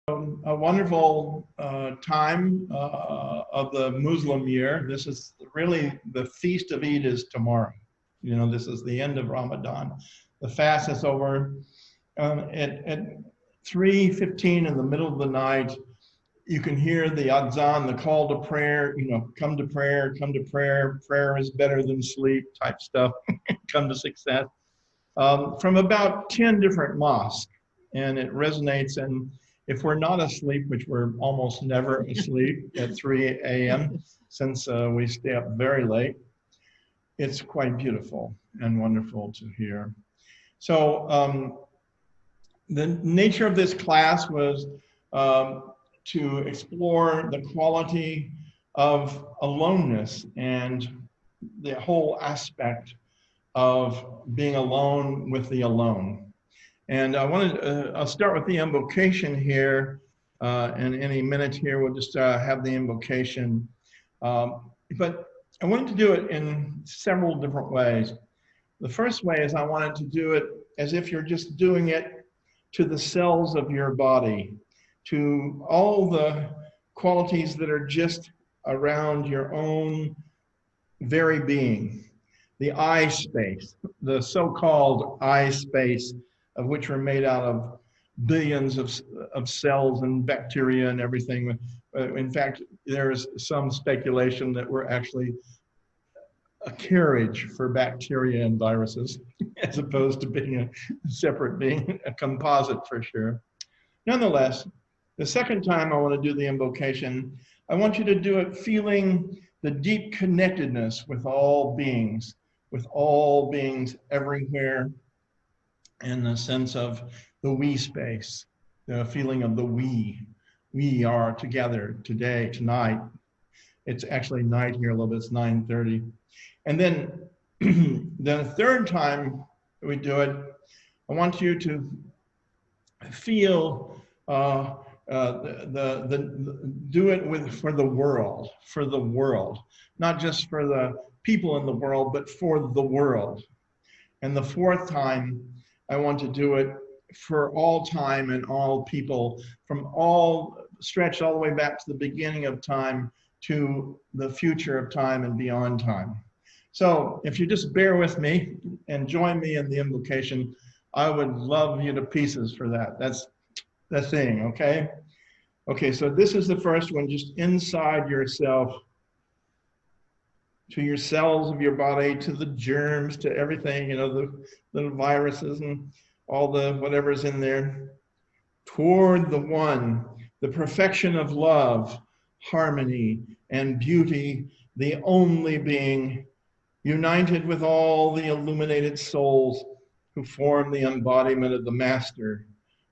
A wonderful time of the Muslim year. This is really the Feast of Eid is tomorrow. You know, this is the end of Ramadan. The fast is over. At 3:15 in the middle of the night, you can hear the adhan, the call to prayer, you know, come to prayer, come to prayer. Prayer is better than sleep type stuff. Come to success. From about 10 different mosques. And it resonates. And if we're not asleep, which we're almost never asleep at 3 a.m., since we stay up very late, it's quite beautiful and wonderful to hear. So the nature of this class was to explore the quality of aloneness and the whole aspect of being alone with the alone. And I'll start with the invocation here, and any minute here we'll just have the invocation. But I wanted to do it in several different ways. The first way is I wanted to do it as if you're just doing it to the cells of your body, to all the qualities that are just around your own very being. The I space, the so-called I space, of which we're made out of billions of cells and bacteria and everything. In fact, there's some speculation that we're actually a carriage for bacteria and viruses, as opposed to being a separate being, a composite for sure. Nonetheless, the second time I want to do the invocation, I want you to do it feeling the deep connectedness with all beings everywhere, in the sense of the we space, the feeling of the we. We are together today, tonight. It's actually night here a little bit, it's 9:30. And then the third time we do it, I want you to feel do it for the world, not just for the people in the world, but for the world. And the fourth time, I want to do it for all time and all people, stretched all the way back to the beginning of time to the future of time and beyond time. So if you just bear with me and join me in the invocation, I would love you to pieces for that. That's the thing, okay? Okay, so this is the first one, just inside yourself, to your cells of your body, to the germs, to everything, you know, the little viruses and all the whatever's in there, toward the one, the perfection of love, harmony, and beauty, the only being, united with all the illuminated souls who form the embodiment of the Master,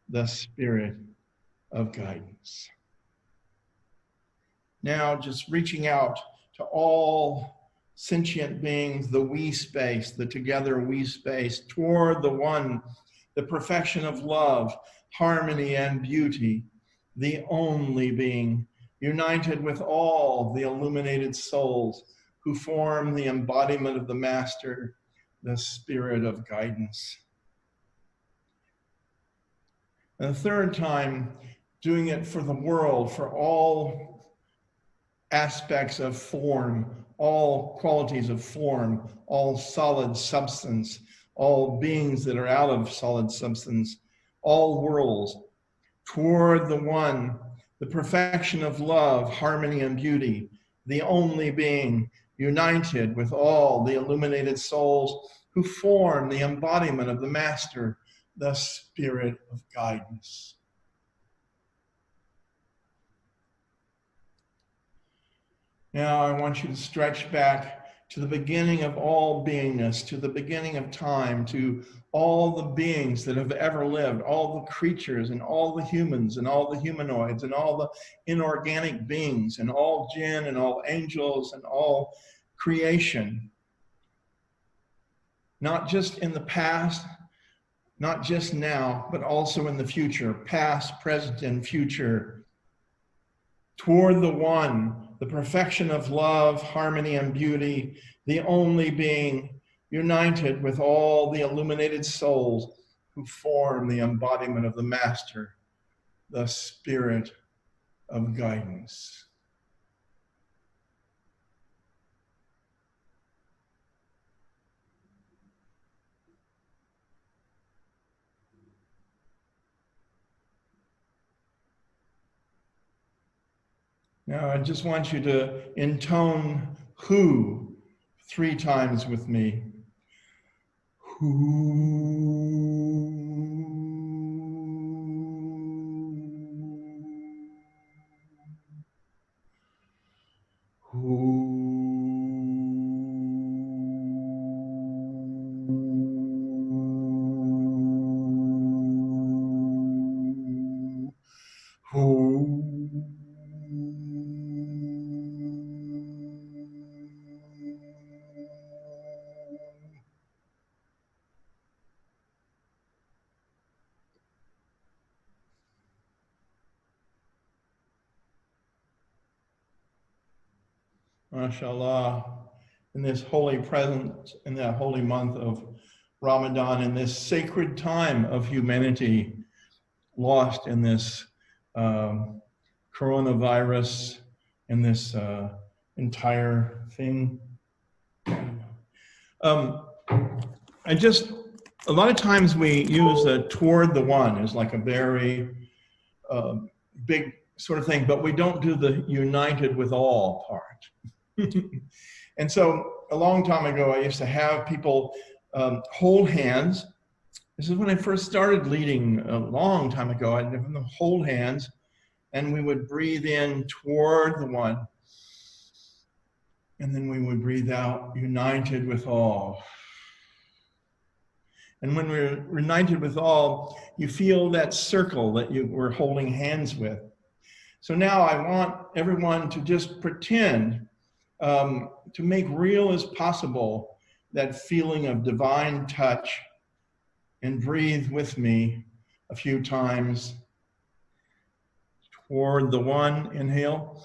the Spirit of guidance. Now, just reaching out to all sentient beings, the we space, the together we space, toward the one, the perfection of love, harmony, and beauty, the only being, united with all the illuminated souls who form the embodiment of the Master, the Spirit of guidance. And the third time, doing it for the world, for all aspects of form, all qualities of form, all solid substance, all beings that are out of solid substance, all worlds, toward the one, the perfection of love, harmony, and beauty, the only being, united with all the illuminated souls who form the embodiment of the Master, the Spirit of guidance. Now I want you to stretch back to the beginning of all beingness, to the beginning of time, to all the beings that have ever lived, all the creatures and all the humans and all the humanoids and all the inorganic beings and all jinn and all angels and all creation. Not just in the past, not just now, but also in the future, past, present, and future. Toward the one, the perfection of love, harmony, and beauty, the only being, united with all the illuminated souls who form the embodiment of the Master, the spirit of guidance. Now, I just want you to intone who 3 times with me. Who. MashaAllah, in this holy presence, in that holy month of Ramadan, in this sacred time of humanity lost in this coronavirus, in this entire thing. A lot of times we use the toward the one as like a very big sort of thing, but we don't do the united with all part. And so a long time ago, I used to have people hold hands. This is when I first started leading a long time ago. I'd have them hold hands, and we would breathe in toward the one. And then we would breathe out, united with all. And when we're united with all, you feel that circle that you were holding hands with. So now I want everyone to just pretend to make real as possible that feeling of divine touch, and breathe with me a few times toward the one. Inhale,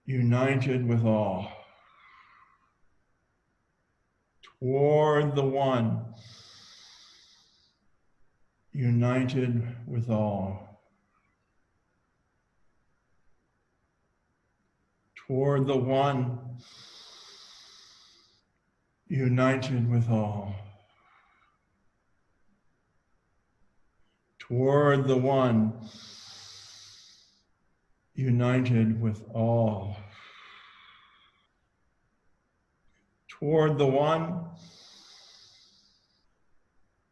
united with all. Toward the one, united with all. Toward the one, united with all. Toward the one, united with all. Toward the one,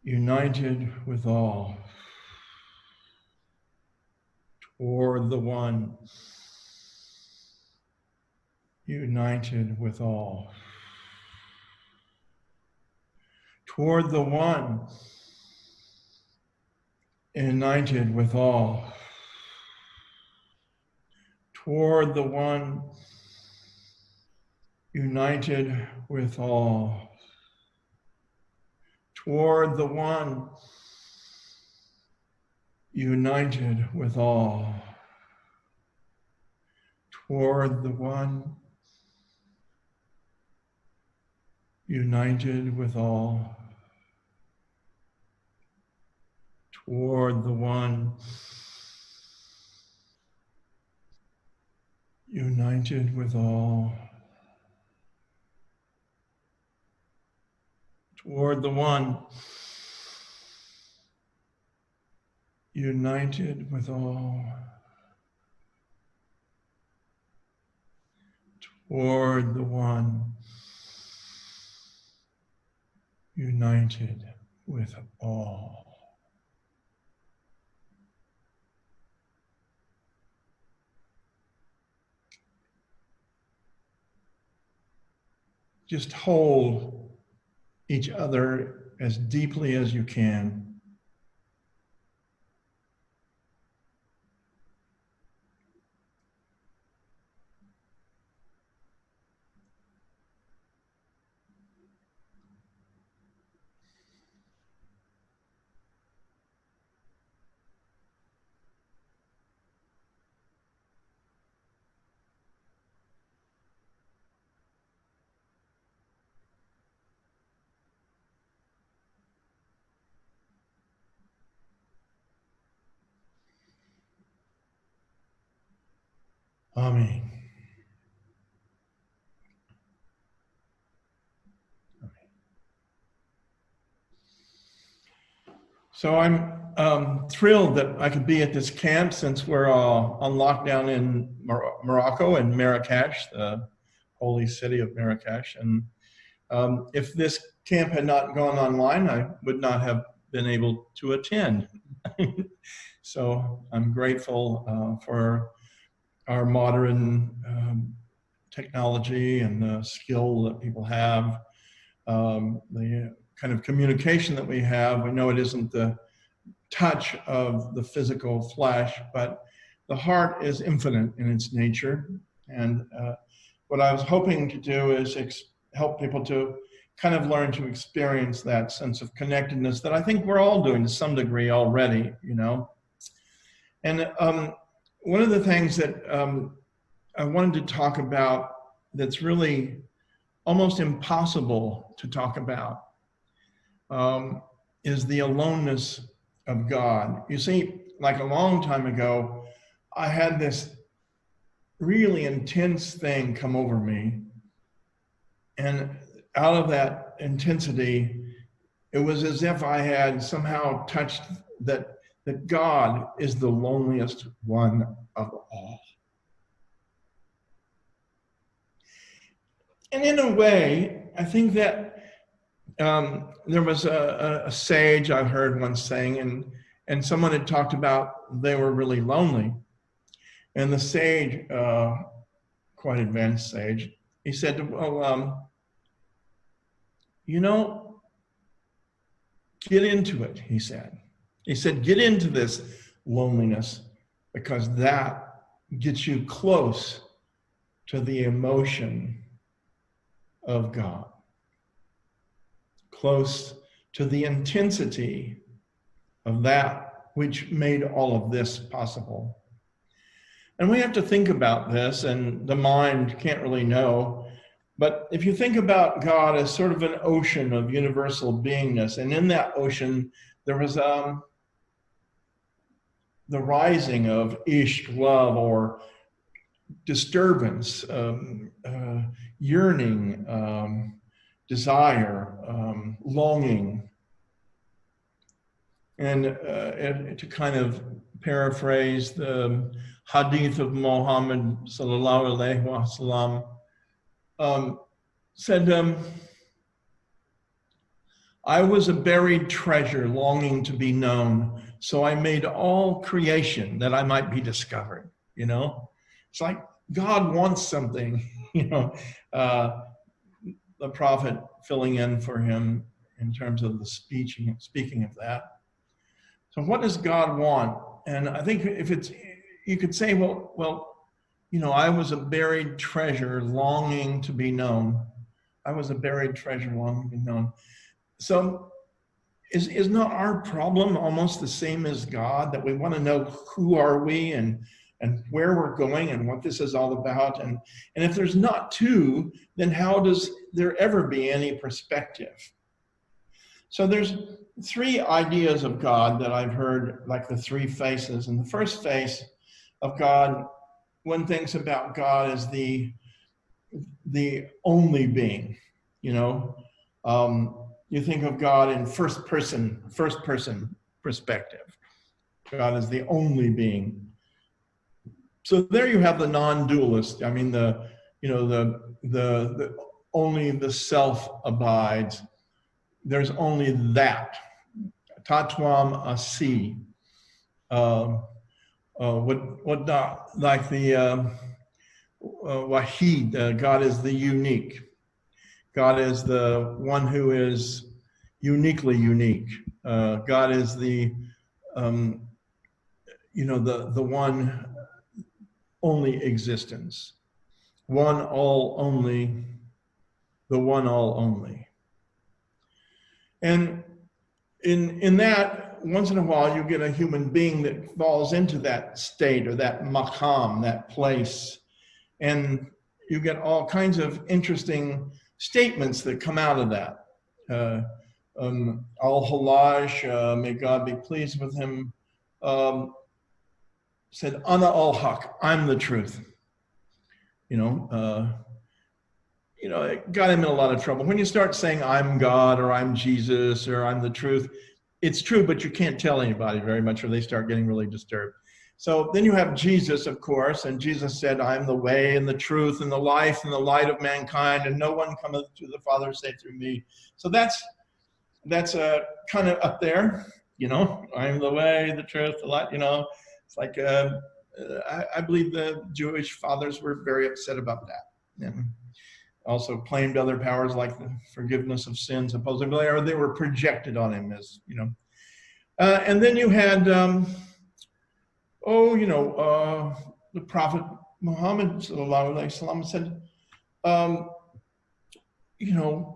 united with all. Toward the one, united with all. Toward the one, united with all. Toward the one, united with all. Toward the one, united with all. Toward the one, united with all. Toward the one, united with all. Toward the one, united with all. Toward the one, united with all. Just hold each other as deeply as you can. Amen. So I'm thrilled that I could be at this camp since we're on lockdown in Morocco and Marrakesh, the holy city of Marrakesh. And if this camp had not gone online, I would not have been able to attend. So I'm grateful for our modern technology and the skill that people have, the kind of communication that we have. We know it isn't the touch of the physical flesh, but the heart is infinite in its nature. And what I was hoping to do is help people to kind of learn to experience that sense of connectedness that I think we're all doing to some degree already, you know. And one of the things that I wanted to talk about that's really almost impossible to talk about is the aloneness of God. You see, like a long time ago, I had this really intense thing come over me. And out of that intensity, it was as if I had somehow touched that God is the loneliest one of all. And in a way, I think that there was a sage I heard once saying, and someone had talked about they were really lonely. And the sage, quite advanced sage, he said, well, you know, get into it, he said. He said, get into this loneliness because that gets you close to the emotion of God, close to the intensity of that which made all of this possible. And we have to think about this, and the mind can't really know. But if you think about God as sort of an ocean of universal beingness, and in that ocean, there was the rising of ishq, love, or disturbance, yearning, desire, longing. And to kind of paraphrase the hadith of Muhammad sallallahu alaihi wasallam, said, I was a buried treasure longing to be known, so I made all creation that I might be discovered, you know? It's like God wants something, you know, the prophet filling in for him in terms of the speaking of that. So what does God want? And I think if it's, you could say, well, you know, I was a buried treasure longing to be known. I was a buried treasure longing to be known. So is not our problem almost the same as God, that we want to know who are we and where we're going and what this is all about? And if there's not two, then how does there ever be any perspective? So there's three ideas of God that I've heard, like the three faces. And the first face of God, one thinks about God as the only being, you know. You think of God in first person perspective. God is the only being. So there you have the non-dualist. I mean, the only the self abides. There's only that. Tatwam asi. Like the Wahid, God is the unique. God is the one who is uniquely unique. God is the one only existence. One all only, the one all only. And in that, once in a while, you get a human being that falls into that state or that maqam, that place. And you get all kinds of interesting statements that come out of that. Al-Halaj, may God be pleased with him, said, Ana al-Haq, I'm the truth. It got him in a lot of trouble. When you start saying I'm God or I'm Jesus or I'm the truth, it's true, but you can't tell anybody very much or they start getting really disturbed. So then you have Jesus, of course, and Jesus said, I'm the way and the truth and the life and the light of mankind, and no one cometh to the Father save through me. So that's kind of up there, I'm the way, the truth, the light, it's like, I believe the Jewish fathers were very upset about that. And also claimed other powers like the forgiveness of sins, supposedly, or they were projected on him as, and then you had, the Prophet Muhammad sallallahu alaihi wasallam said,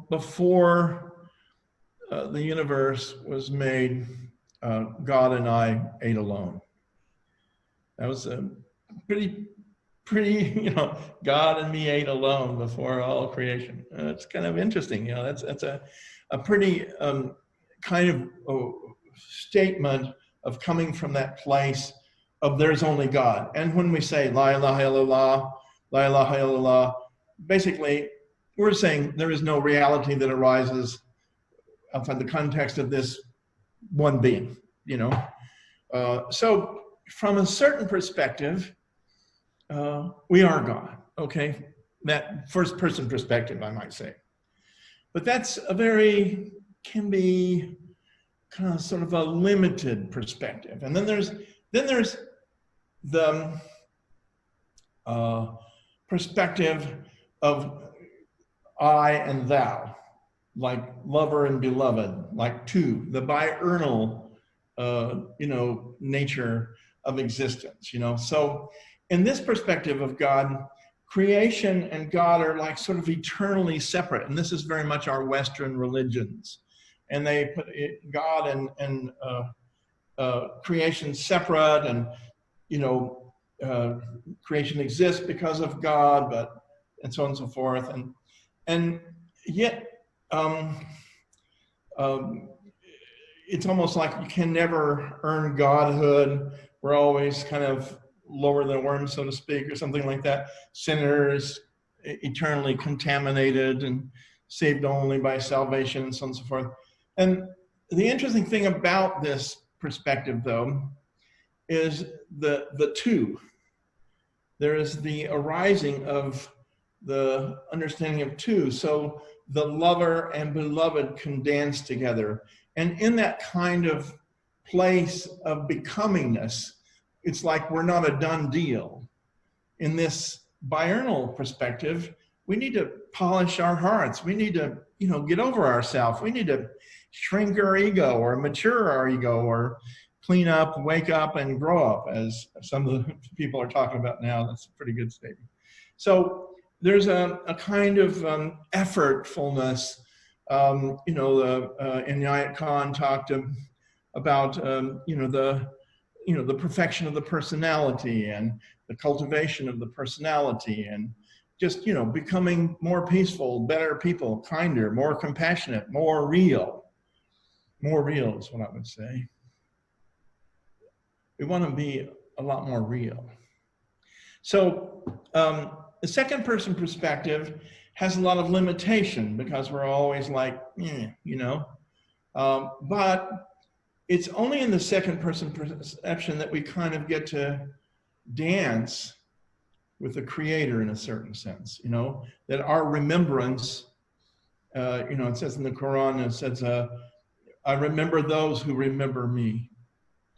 before the universe was made, God and I ate alone. That was a pretty, God and me ate alone before all creation. It's kind of interesting, that's a pretty kind of statement of coming from that place of there's only God. And when we say La ilaha illallah, La ilaha illallah, basically we're saying there is no reality that arises outside the context of this one being, So from a certain perspective, we are God, okay? That first person perspective, I might say. But that's can be kind of sort of a limited perspective. And then there's the perspective of I and thou, like lover and beloved, like two, the biurnal, nature of existence, So in this perspective of God, creation and God are like sort of eternally separate. And this is very much our Western religions. And they put God and creation separate, and, creation exists because of God, and so on and so forth. And yet, it's almost like you can never earn godhood. We're always kind of lower than worms, so to speak, or something like that. Sinners, eternally contaminated and saved only by salvation, and so on and so forth. And the interesting thing about this perspective, though, is the two. There is the arising of the understanding of two. So the lover and beloved can dance together. And in that kind of place of becomingness, it's like we're not a done deal. In this biurnal perspective, we need to polish our hearts. We need to, get over ourselves. We need to shrink our ego or mature our ego or clean up, wake up, and grow up, as some of the people are talking about now. That's a pretty good statement. So there's a kind of effortfulness. Inayat Khan talked about, the perfection of the personality and the cultivation of the personality, and just, becoming more peaceful, better people, kinder, more compassionate, more real. More real is what I would say. We want to be a lot more real. So the second person perspective has a lot of limitation because we're always like, but it's only in the second person perception that we kind of get to dance with the Creator in a certain sense, that our remembrance, it says in the Quran, it says, I remember those who remember me.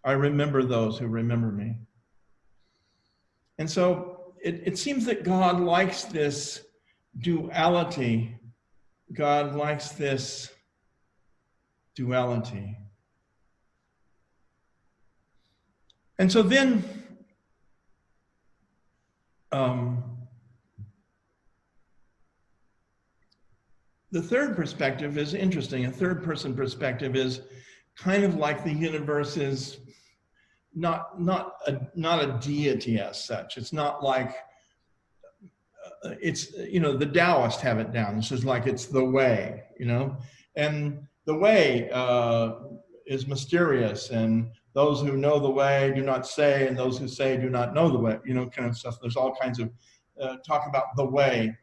I remember those who remember me. And so it seems that God likes this duality. God likes this duality. And so then, the third perspective is interesting. A third person perspective is kind of like the universe is not a deity as such. It's not like, it's, the Taoists have it down. This is like, it's the way, and the way is mysterious, and those who know the way do not say, and those who say do not know the way, kind of stuff. There's all kinds of talk about the way.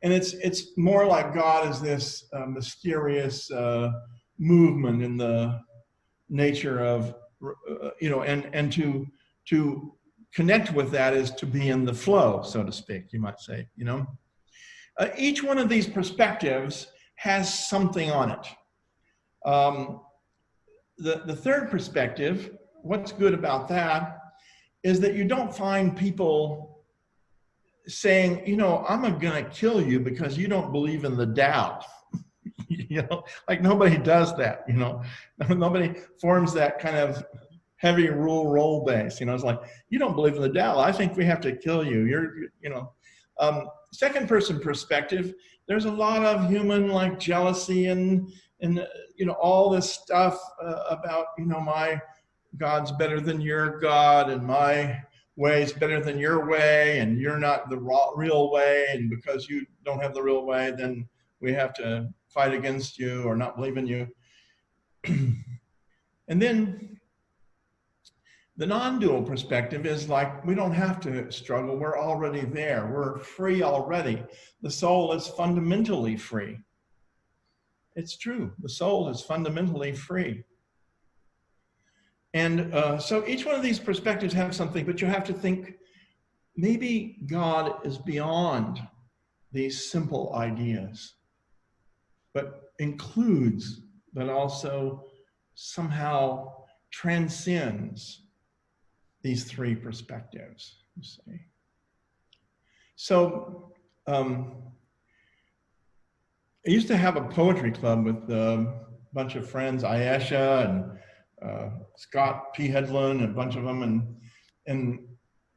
And it's more like God is this mysterious movement in the nature of, and to connect with that is to be in the flow, so to speak, you might say, Each one of these perspectives has something on it. The third perspective, what's good about that, is that you don't find people saying, I'm going to kill you because you don't believe in the Tao. Like nobody does that, Nobody forms that kind of heavy role base, It's like, you don't believe in the Tao, I think we have to kill you. Second person perspective, there's a lot of human like jealousy and all this stuff about, my God's better than your God and my way is better than your way and you're not the real way, and because you don't have the real way, then we have to fight against you or not believe in you. And then the non-dual perspective is like, we don't have to struggle, we're already there, we're free already. The soul is fundamentally free. It's true, the soul is fundamentally free. And so each one of these perspectives have something, but you have to think, maybe God is beyond these simple ideas, but includes, but also somehow transcends these three perspectives, you see. So I used to have a poetry club with a bunch of friends, Ayesha and Scott P. Headland, and a bunch of them. And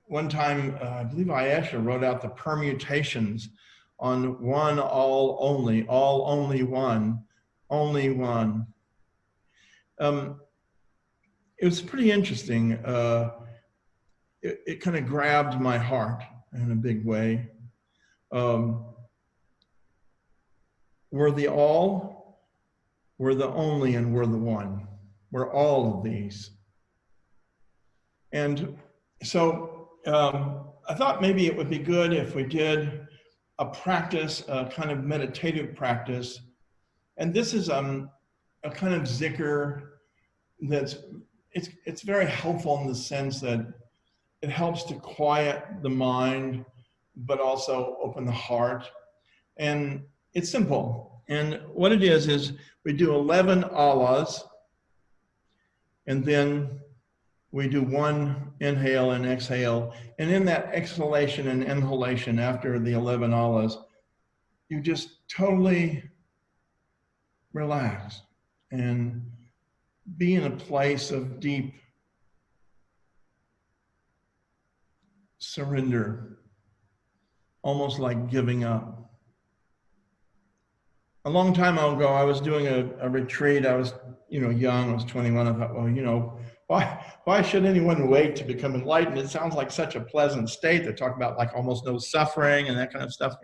one time, I believe Ayesha wrote out the permutations on one, all, only one, only one. It was pretty interesting. It kind of grabbed my heart in a big way. We're the all, we're the only, and we're the one. We're all of these. And so I thought maybe it would be good if we did a practice, a kind of meditative practice. And this is a kind of zikr it's very helpful in the sense that it helps to quiet the mind, but also open the heart. And it's simple. And what it is we do 11 Allahs, and then we do one inhale and exhale. And in that exhalation and inhalation after the 11 Allahs, you just totally relax and be in a place of deep surrender, almost like giving up. A long time ago, I was doing a retreat. I was, young, I was 21. I thought, well, why should anyone wait to become enlightened? It sounds like such a pleasant state. They talk about like almost no suffering and that kind of stuff,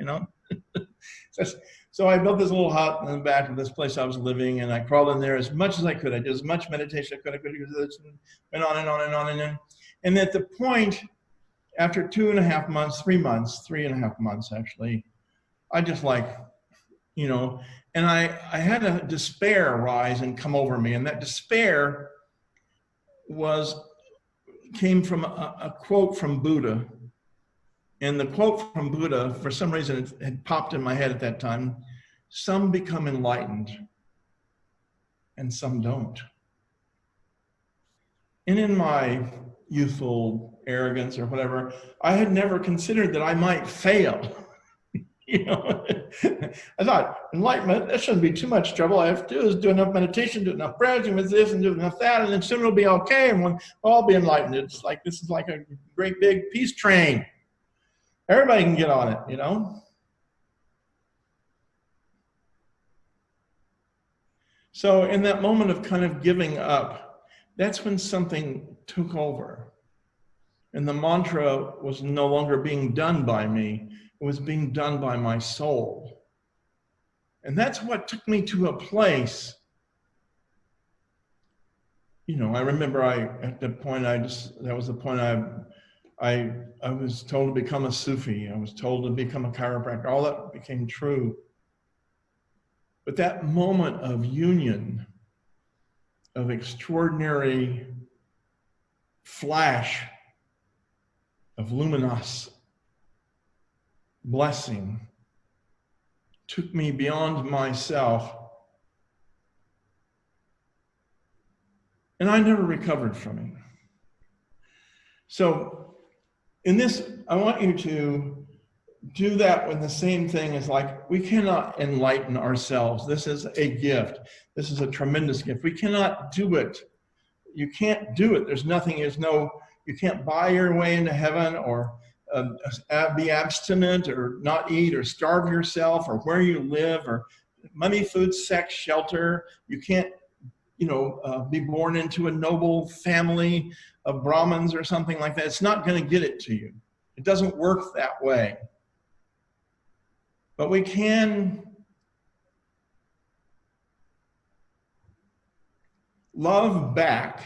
So I built this little hut in the back of this place I was living, and I crawled in there as much as I could. I did as much meditation as I could. Went on and on and on and on. And at the point, after 2.5 months, 3 months, 3.5 months actually, I just like, and I had a despair arise and come over me. And that despair came from a quote from Buddha. And the quote from Buddha, for some reason, it had popped in my head at that time: some become enlightened and some don't. And in my youthful arrogance or whatever, I had never considered that I might fail. I thought, enlightenment, that shouldn't be too much trouble. All I have to do is do enough meditation, do enough prayer, do this and do enough that, and then soon it'll be okay, and we'll all be enlightened. It's like, this is like a great big peace train. Everybody can get on it, So in that moment of kind of giving up, that's when something took over. And the mantra was no longer being done by me. It was being done by my soul. And that's what took me to a place. I remember at the point that was the point I I was told to become a Sufi. I was told to become a chiropractor. All that became true. But that moment of union, of extraordinary flash of luminous blessing, took me beyond myself. And I never recovered from it. So in this, I want you to do that when the same thing is like, we cannot enlighten ourselves. This is a gift. This is a tremendous gift. We cannot do it. You can't do it. There's nothing, you can't buy your way into heaven, or be abstinent, or not eat, or starve yourself, or where you live, or money, food, sex, shelter. You can't, be born into a noble family of Brahmins or something like that. It's not going to get it to you. It doesn't work that way. But we can love back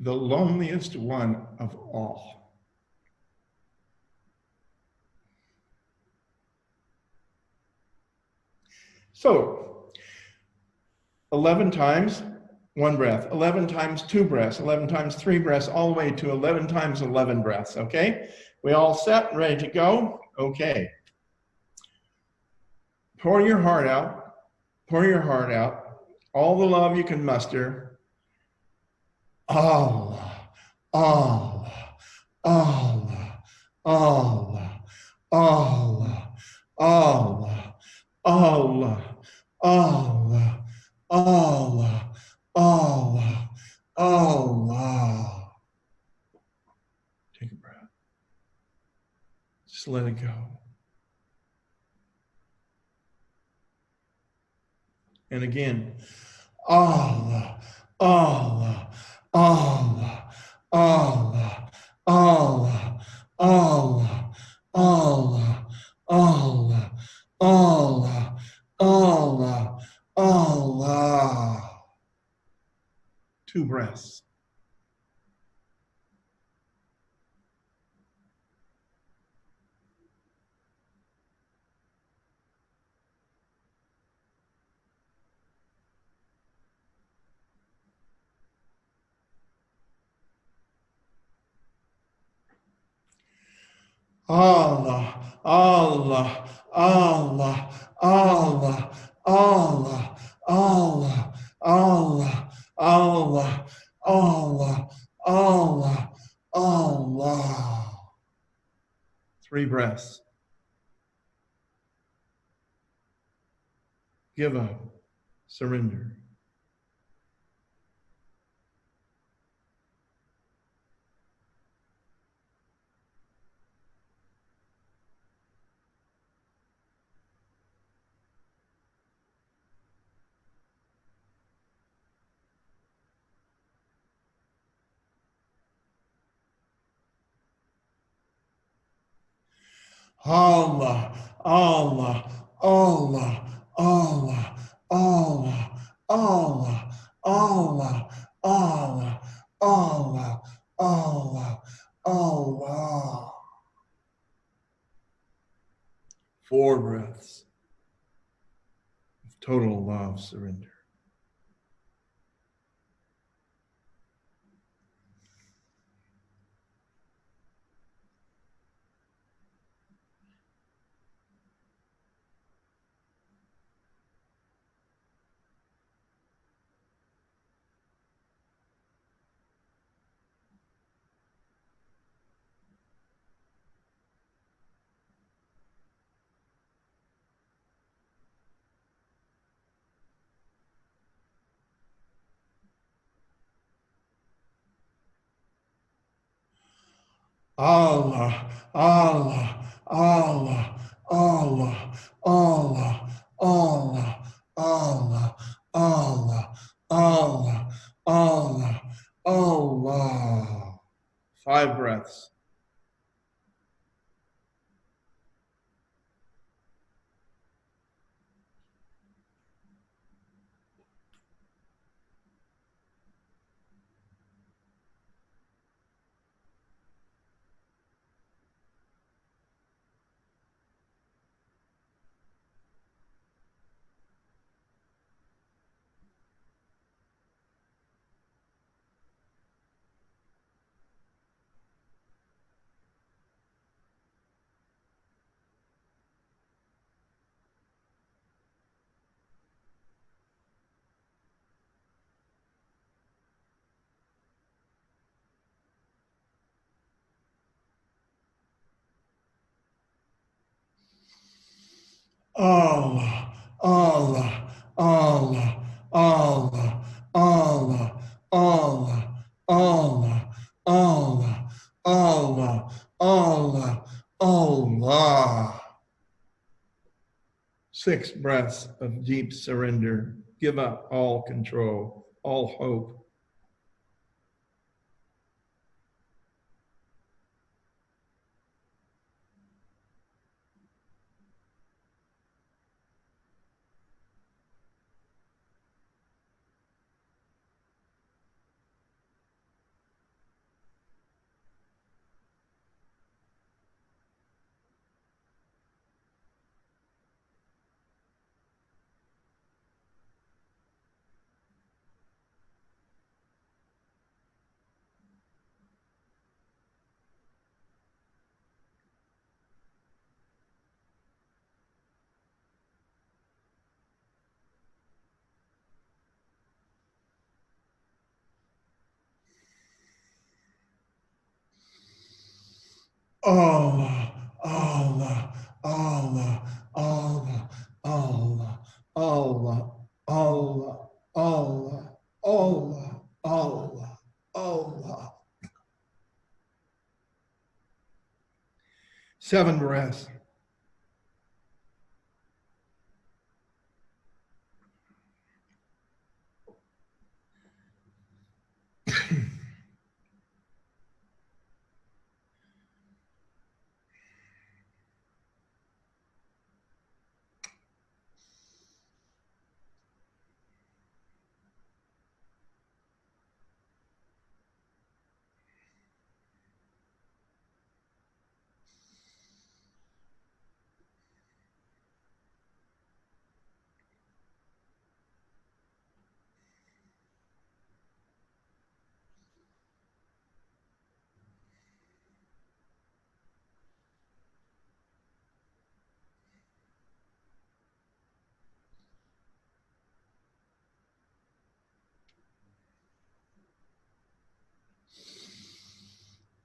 the loneliest one of all. So 11 times 1 breath, 11 times 2 breaths, 11 times 3 breaths, all the way to 11 times 11 breaths, okay? We all set, ready to go? Okay. Pour your heart out. Pour your heart out. All the love you can muster. Allah, Allah, Allah, Allah, Allah, Allah, Allah, Allah, Allah, Allah, Allah. Take a breath. Just let it go. And again, Allah, Allah, Allah, Allah, Allah, Allah, Allah, Allah, Allah, Allah, Allah. 2 breaths. Allah, Allah, Allah, Allah, Allah, Allah, Allah, Allah, Allah, Allah, Allah. 3 breaths. Give up. Surrender. Allah, Allah, Allah, Allah, Allah, Allah, Allah, Allah, Allah, Allah, Allah. 4 breaths of total love, surrender. Allah, Allah, Allah, Allah, Allah, Allah, Allah, Allah, Allah, Allah, Allah. 5 breaths. Allah, Allah, Allah, Allah, Allah, Allah, Allah, Allah, Allah, Allah, Allah. 6 breaths of deep surrender. Give up all control, all hope. Allah, Allah, Allah, Allah, Allah, Allah, Allah, Allah, Allah, Allah, Allah. 7 breaths.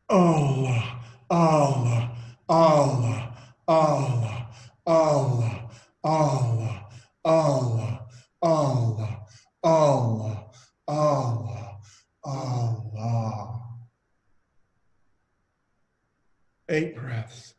Allah, Allah, Allah, Allah, Allah, Allah, Allah, Allah, Allah, Allah, Allah. 8 breaths.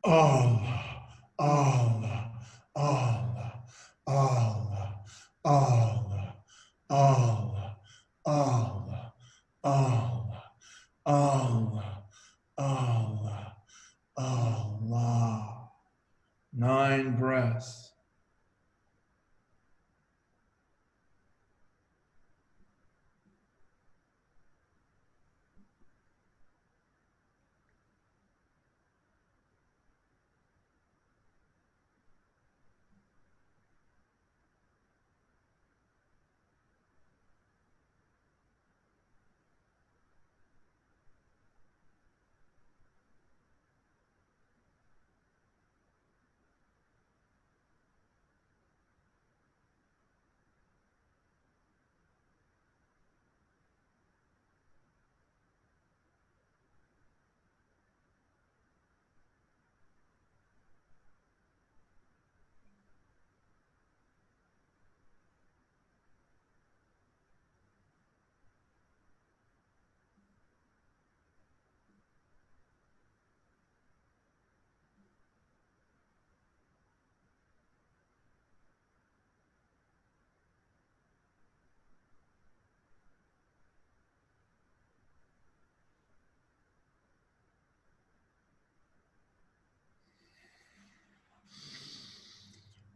Allah, Allah, Allah, Allah, Allah, Allah, Allah, Allah, Allah, Allah, Allah. 9 breaths.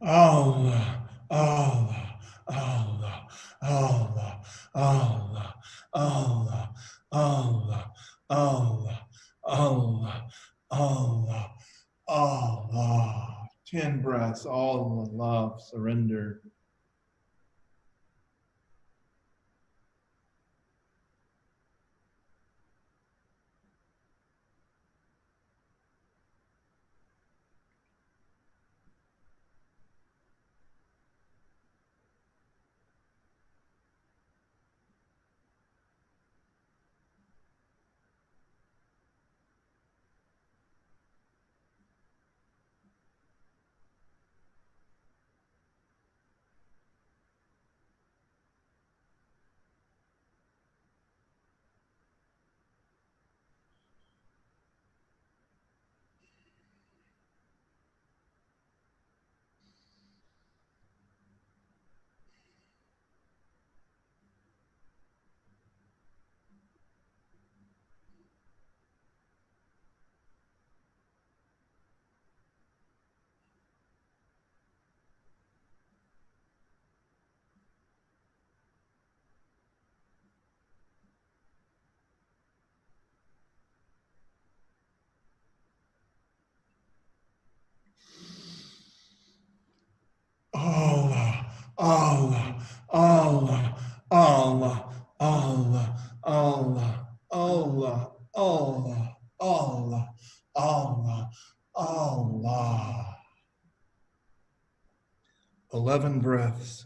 Allah, Allah, Allah, Allah, Allah, Allah, Allah, Allah, Allah, Allah, Allah. 10 breaths, all the love, surrender. Allah, Allah, Allah, Allah, Allah, Allah, Allah, Allah, Allah, Allah, Allah. 11 breaths.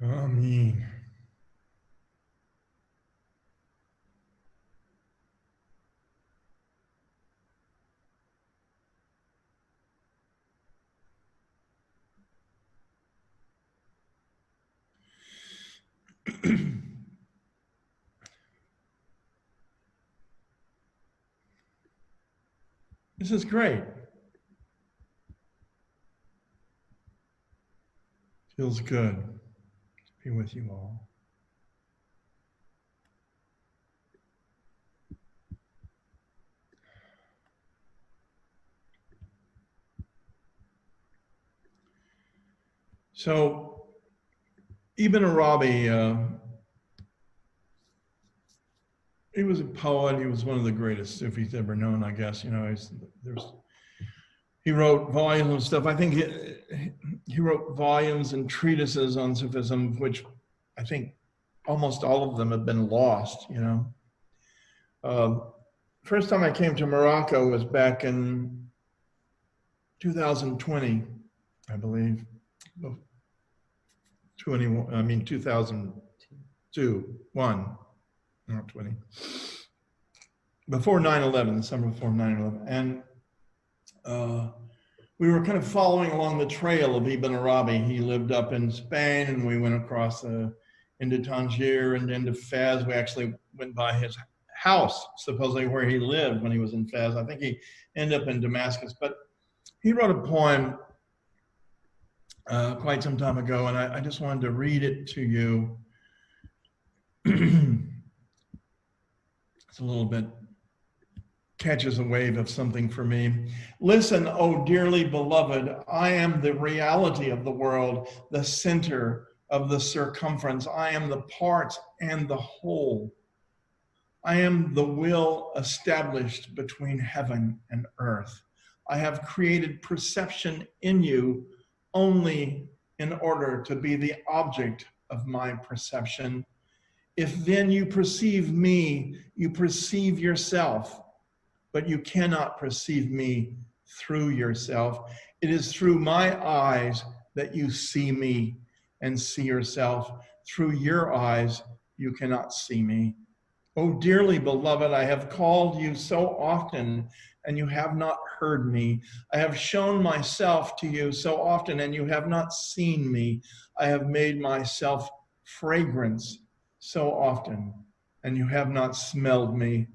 Ameen. This is great. Feels good to be with you all. So, Ibn Arabi, he was a poet. He was one of the greatest Sufis ever known, I guess. You know, he wrote volumes of stuff. I think he wrote volumes and treatises on Sufism, which I think almost all of them have been lost, you know. First time I came to Morocco was back in 2020, I believe. 2002, 1, not 20. Before 9/11, the summer before 9/11. And we were kind of following along the trail of Ibn Arabi. He lived up in Spain, and we went across into Tangier and into Fez. We actually went by his house, supposedly where he lived when he was in Fez. I think he ended up in Damascus, but he wrote a poem quite some time ago, and I just wanted to read it to you. It's a little bit catches a wave of something for me. Listen, oh dearly beloved, I am the reality of the world, the center of the circumference. I am the part and the whole. I am the will established between heaven and earth. I have created perception in you only in order to be the object of my perception. If then you perceive me, you perceive yourself, but you cannot perceive me through yourself. It is through my eyes that you see me and see yourself. Through your eyes, you cannot see me. Oh, dearly beloved, I have called you so often and you have not heard me. I have shown myself to you so often and you have not seen me. I have made myself fragrance so often and you have not smelled me.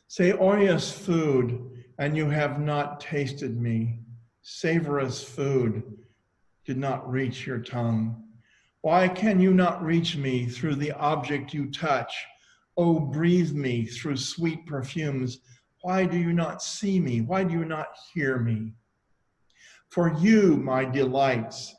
Say oious food and you have not tasted me. Savorous food did not reach your tongue. Why can you not reach me through the object you touch? Oh, breathe me through sweet perfumes. Why do you not see me? Why do you not hear me? For you, my delights,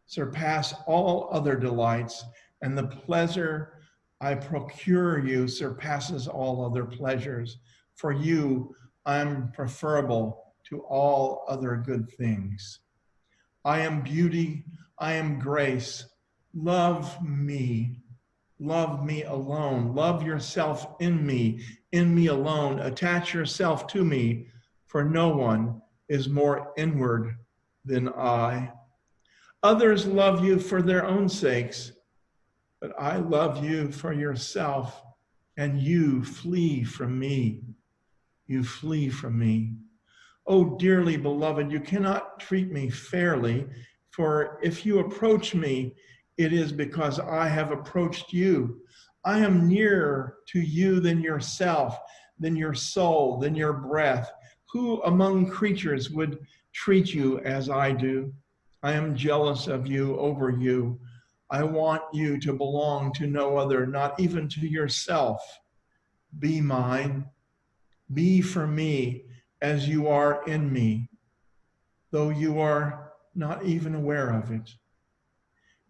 surpass all other delights, and the pleasure I procure you surpasses all other pleasures. For you, I'm preferable to all other good things. I am beauty, I am grace. Love me alone. Love yourself in me alone. Attach yourself to me, for no one is more inward than I. Others love you for their own sakes, but I love you for yourself, and you flee from me. You flee from me. Oh, dearly beloved, you cannot treat me fairly, for if you approach me, it is because I have approached you. I am nearer to you than yourself, than your soul, than your breath. Who among creatures would treat you as I do? I am jealous of you over you. I want you to belong to no other, not even to yourself. Be mine. Be for me as you are in me, though you are not even aware of it.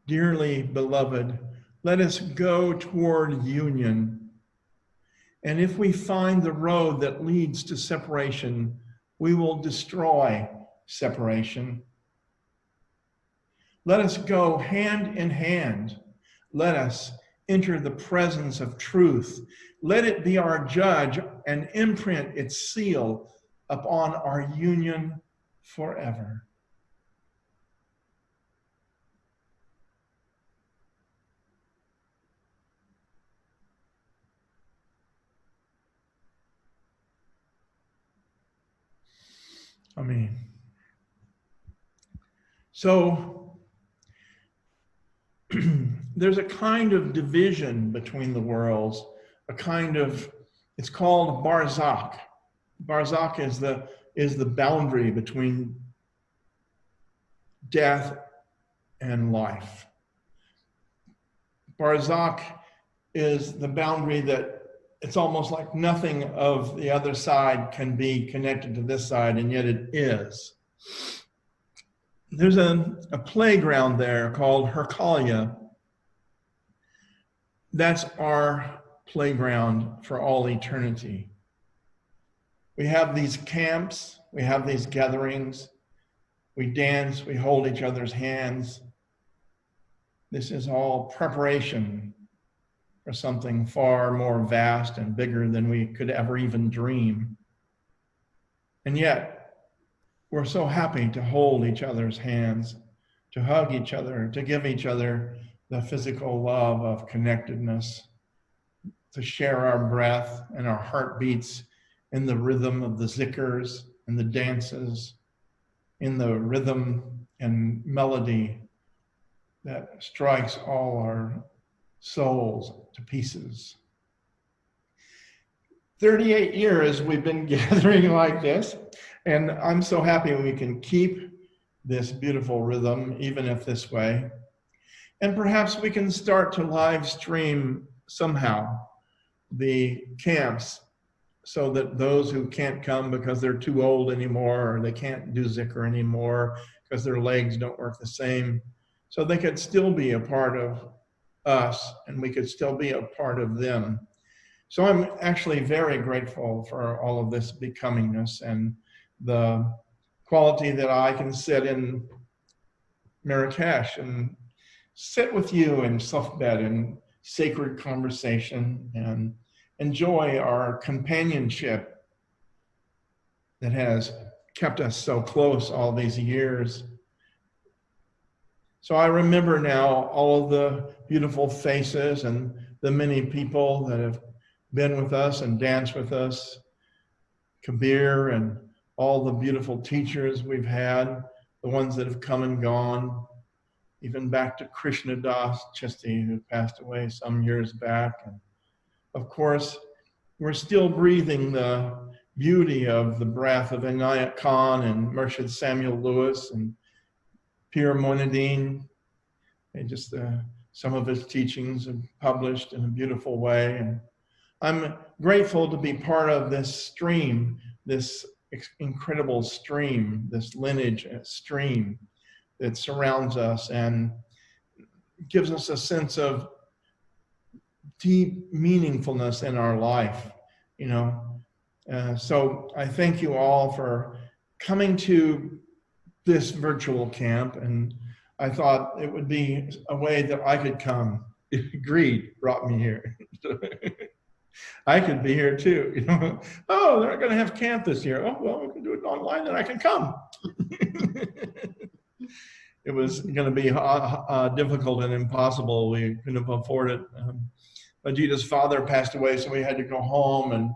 Dearly beloved, let us go toward union. And if we find the road that leads to separation, we will destroy separation. Let us go hand in hand. Let us enter the presence of truth. Let it be our judge and imprint its seal upon our union forever. Amen. So there's a kind of division between the worlds, it's called barzakh. Barzakh is the boundary between death and life. Barzakh is the boundary that it's almost like nothing of the other side can be connected to this side, and yet it is. There's a playground there called Herkalia. That's our playground for all eternity. We have these camps, we have these gatherings, we dance, we hold each other's hands. This is all preparation for something far more vast and bigger than we could ever even dream. And yet, we're so happy to hold each other's hands, to hug each other, to give each other the physical love of connectedness, to share our breath and our heartbeats in the rhythm of the zikrs and the dances, in the rhythm and melody that strikes all our souls to pieces. 38 years we've been gathering like this, and I'm so happy we can keep this beautiful rhythm, even if this way. And perhaps we can start to live stream somehow the camps so that those who can't come because they're too old anymore, or they can't do Zikr anymore because their legs don't work the same, so they could still be a part of us and we could still be a part of them. So I'm actually very grateful for all of this becomingness and the quality that I can sit in Marakesh and sit with you in soft-bed and sacred conversation and enjoy our companionship that has kept us so close all these years. So I remember now all of the beautiful faces and the many people that have been with us and danced with us, Kabir and all the beautiful teachers we've had, the ones that have come and gone, even back to Krishna Das Chisti, who passed away some years back. And of course, we're still breathing the beauty of the breath of Inayat Khan and Murshid Samuel Lewis and Pir Moinuddin. And just some of his teachings are published in a beautiful way. And I'm grateful to be part of this stream, this incredible stream, this lineage stream that surrounds us and gives us a sense of deep meaningfulness in our life, you know. So I thank you all for coming to this virtual camp, and I thought it would be a way that I could come. Greed brought me here. I could be here too, you know. Oh, they're not going to have camp this year. Oh, well, we can do it online and I can come. It was going to be difficult and impossible. We couldn't afford it. Ajita's father passed away, so we had to go home and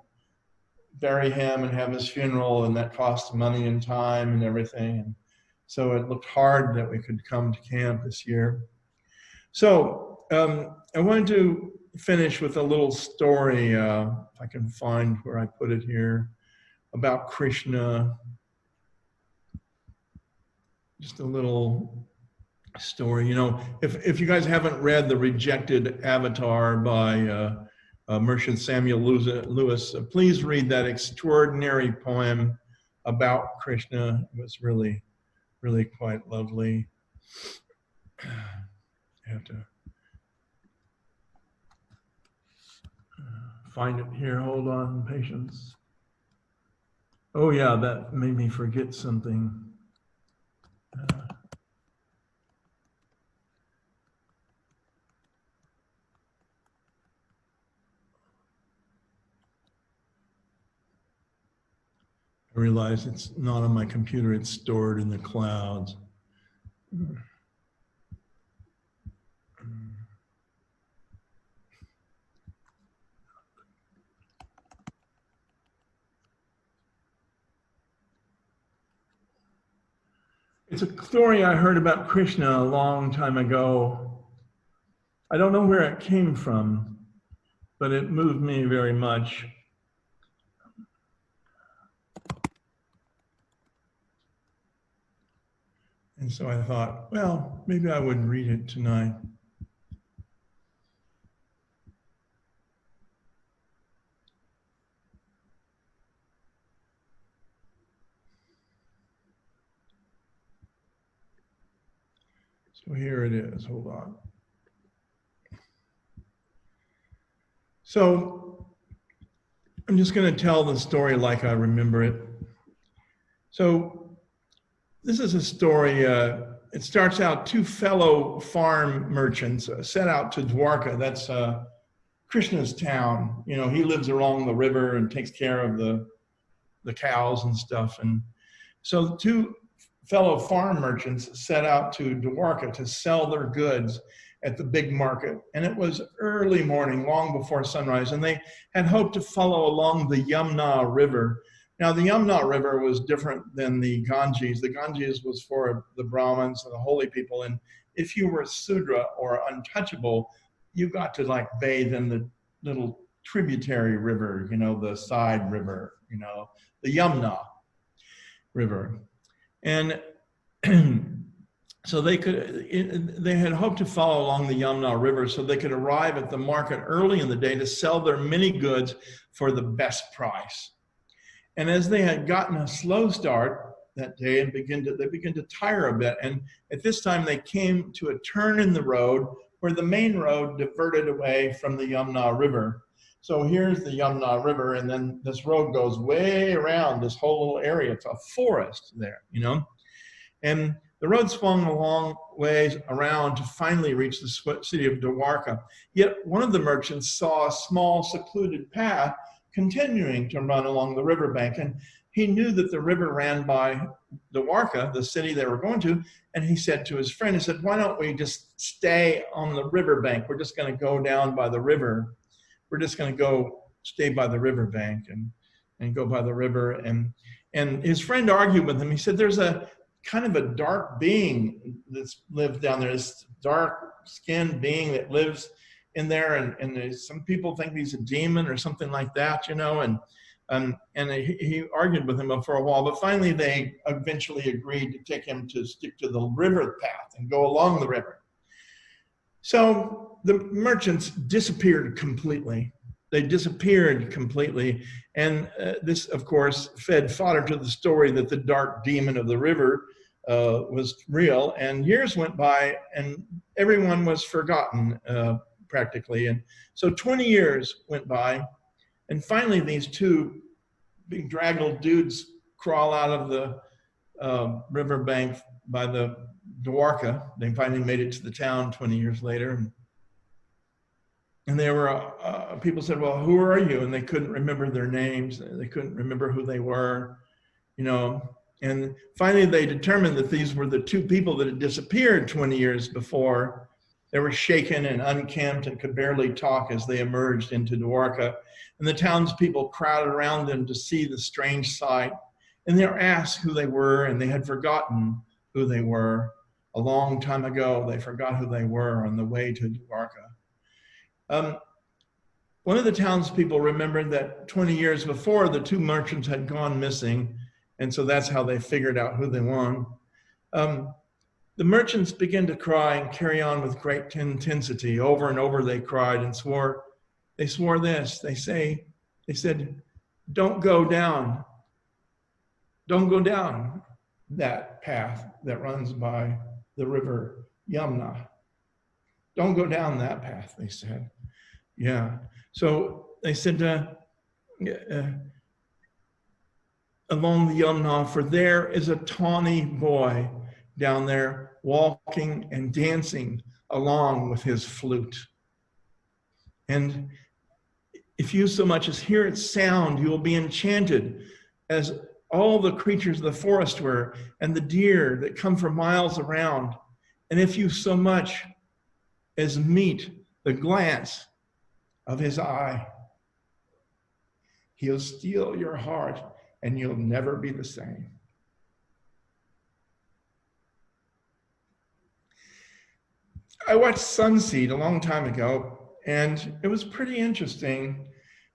bury him and have his funeral, and that cost money and time and everything. And so it looked hard that we could come to camp this year. So I wanted to finish with a little story, if I can find where I put it here, about Krishna. Just a little story. You know, if you guys haven't read The Rejected Avatar by Murshid Samuel Lewis, please read that extraordinary poem about Krishna. It was really, really quite lovely. I have to find it here. Hold on, patience. Oh yeah, that made me forget something. I realize it's not on my computer, it's stored in the clouds. It's a story I heard about Krishna a long time ago. I don't know where it came from, but it moved me very much. And so I thought, well, maybe I would read it tonight. So here it is, hold on. So I'm just going to tell the story like I remember it. So this is a story, it starts out two fellow farm merchants set out to Dwarka. That's Krishna's town. You know, he lives along the river and takes care of the cows and stuff. And so the two fellow farm merchants set out to Dwarka to sell their goods at the big market. And it was early morning, long before sunrise, and they had hoped to follow along the Yamuna River. Now, the Yamuna River was different than the Ganges. The Ganges was for the Brahmins and the holy people. And if you were Sudra or untouchable, you got to like bathe in the little tributary river, you know, the side river, you know, the Yamuna River. And so they had hoped to follow along the Yamuna River so they could arrive at the market early in the day to sell their many goods for the best price. And as they had gotten a slow start that day and they began to tire a bit. And at this time they came to a turn in the road where the main road diverted away from the Yamuna River. So here's the Yamuna River, and then this road goes way around this whole little area. It's a forest there, you know. And the road swung a long ways around to finally reach the city of Dwarka. Yet one of the merchants saw a small secluded path continuing to run along the riverbank. And he knew that the river ran by Dwarka, the city they were going to. And he said to his friend, he said, why don't we just stay on the riverbank? We're just going to go down by the river. We're just going to go stay by the riverbank and go by the river. And his friend argued with him. He said, there's a kind of a dark being that's lived down there, this dark skinned being that lives in there. And some people think he's a demon or something like that, you know, and he argued with him for a while, but finally they eventually agreed to take him to stick to the river path and go along the river. So the merchants disappeared completely. They disappeared completely. And this, of course, fed fodder to the story that the dark demon of the river was real. And years went by and everyone was forgotten practically. And so 20 years went by. And finally, these two big draggled dudes crawl out of the riverbank by the Dwarka. They finally made it to the town 20 years later. And they were, people said, well, who are you? And they couldn't remember their names. They couldn't remember who they were, you know. And finally, they determined that these were the two people that had disappeared 20 years before. They were shaken and unkempt and could barely talk as they emerged into Dwarka. And the townspeople crowded around them to see the strange sight. And they were asked who they were, and they had forgotten who they were. A long time ago, they forgot who they were on the way to Dwarka. One of the townspeople remembered that 20 years before, the two merchants had gone missing, and so that's how they figured out who they were. The merchants began to cry and carry on with great intensity. Over and over they cried and swore. They swore this. They said, don't go down. Don't go down that path that runs by the river Yamuna. Don't go down that path, they said. Yeah. So they said, along the Yamuna, for there is a tawny boy down there walking and dancing along with his flute. And if you so much as hear its sound, you will be enchanted, as all the creatures of the forest were, and the deer that come for miles around. And if you so much as meet the glance of his eye, he'll steal your heart and you'll never be the same. I watched Sunseed a long time ago, and it was pretty interesting.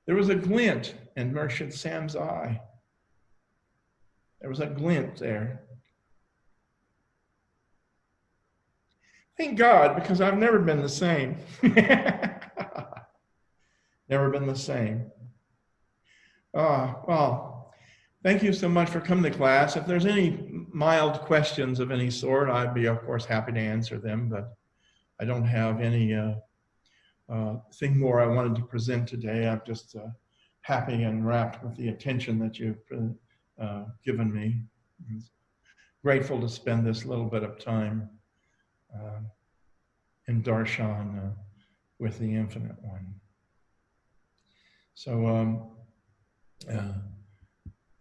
There was a glint in Merchant Sam's eye. There was a glint there. Thank God, because I've never been the same. Never been the same. Well, thank you so much for coming to class. If there's any mild questions of any sort, I'd be, of course, happy to answer them, but I don't have any thing more I wanted to present today. I'm just happy and rapt with the attention that you've given me. I'm grateful to spend this little bit of time in Darshan with the Infinite One. So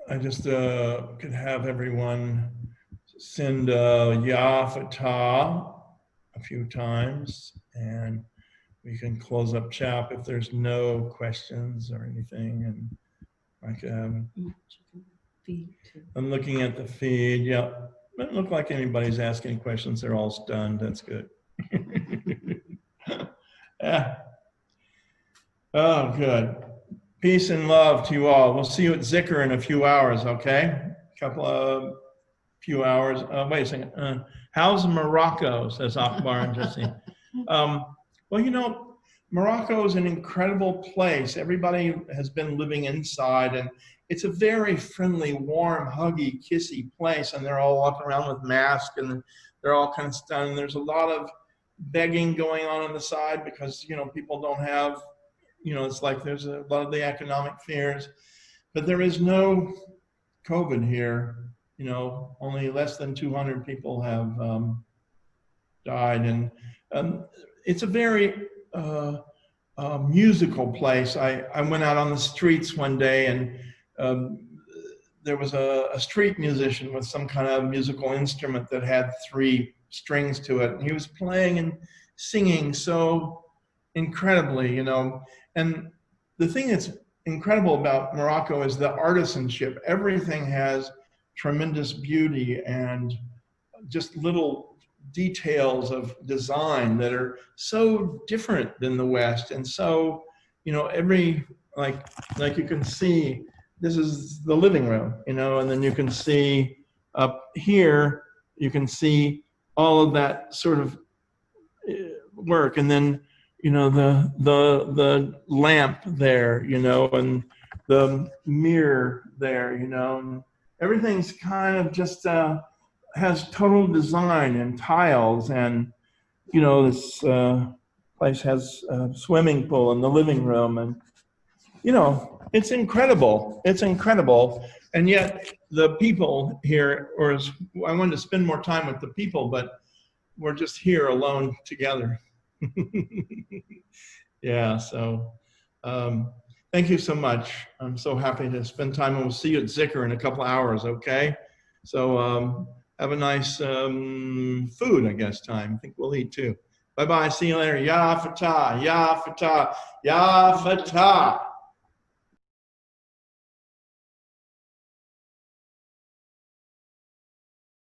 I just could have everyone send Yafata a few times, and we can close up CHAP if there's no questions or anything. And like I'm looking at the feed. Yeah, doesn't look like anybody's asking questions. They're all stunned. That's good. Yeah. Oh, good. Peace and love to you all. We'll see you at Zicker in a few hours, okay? Few hours. Wait a second. How's Morocco? Says Akbar and Jesse. Well, you know, Morocco is an incredible place. Everybody has been living inside, and it's a very friendly, warm, huggy, kissy place. And they're all walking around with masks, and they're all kind of stunned. There's a lot of begging going on the side because, you know, people don't have, you know, it's like there's a lot of the economic fears, but there is no COVID here. You know, only less than 200 people have died, and it's a very musical place. I went out on the streets one day, and there was a street musician with some kind of musical instrument that had 3 strings to it, and he was playing and singing so incredibly, you know. And the thing that's incredible about Morocco is the artisanship. Everything has tremendous beauty and just little details of design that are so different than the West. And so, you know, like you can see, this is the living room, you know, and then you can see up here, you can see all of that sort of work. And then, you know, the lamp there, you know, and the mirror there, you know, and everything's kind of just has total design and tiles, and you know, this place has a swimming pool in the living room, and you know, it's incredible. It's incredible, and yet the people here, I wanted to spend more time with the people, but we're just here alone together. Yeah, so thank you so much. I'm so happy to spend time, and we'll see you at Zicker in a couple of hours, okay? So have a nice food, I guess, time. I think we'll eat too. Bye-bye, see you later. Ya Fatah, Ya Fatah, Ya Fatah.